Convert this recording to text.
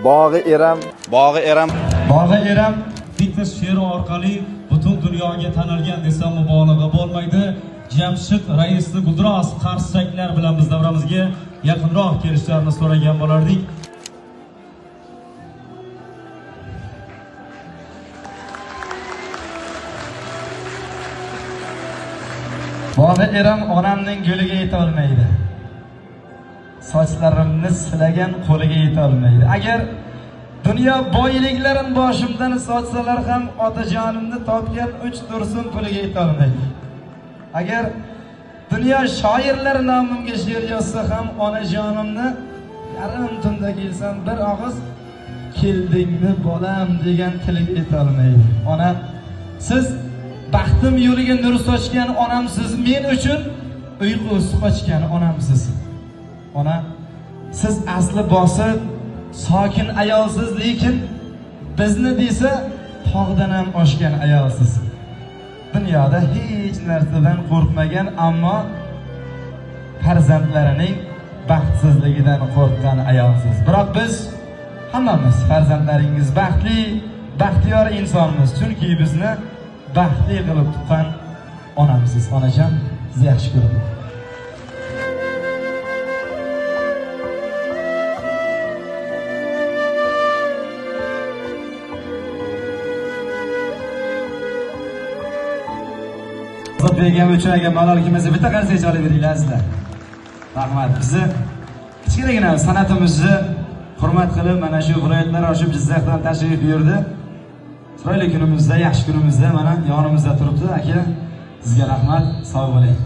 Bog'i Eram. Bog'i Eram bitta she'ri orqali butun dunyoga tanilgan desam mubolag'a bo'lmaydi. Jamshid raisni Guldiroz qarsaklar bilan biz davramizga yaqinroq kelishlarini so'ragan bo'lardik. Bog'i Eram onamning g'uliga yeta olmaydi. Sochlarimni silagan qo'liga yeta olmaydi. Agar dunyo boyliklarini boshimdan sochsalar ham otajonimni topgan 3 tursun puliga yeta olmaydi. Agar dunyo shoirlari nomimga she'r yozsa ham onajonimni yarim tunda kelsam bir og'iz keldingmi bolam degan tiliga yeta olmaydi. Ona, siz baxtim yo'liga nur sochgan onamsiz, men uchun uyqusi qochgan onamsiz. Ona, siz asli bosib sokin ayolsiz, lekin bizni desa tog'dan ham oshgan ayolsiz. Dunyoda hech narsadan qo'rqmagan, ammo farzandlarining baxtsizligidan qo'rqqan ayolsiz. Biroq biz hammamiz farzandlaringiz baxtli, baxtiyor insonmiz, chunki bizni baxtli qilib tuqqan onamsiz. Onajon, sizni yaxshi ko'raman. Begim uchun agar malolikimizni bitta qarsak olib beringlar sizlar. Rahmat. Bizni kichkinagina san'atimizni hurmat qilib mana shu viloyatlar oshib Jizzaxdan tashrif buyurdi. Chiroyli kunimizda, yaxshi kunimizda mana yonimizda turibdi aka. Sizga rahmat, sog' bo'ling.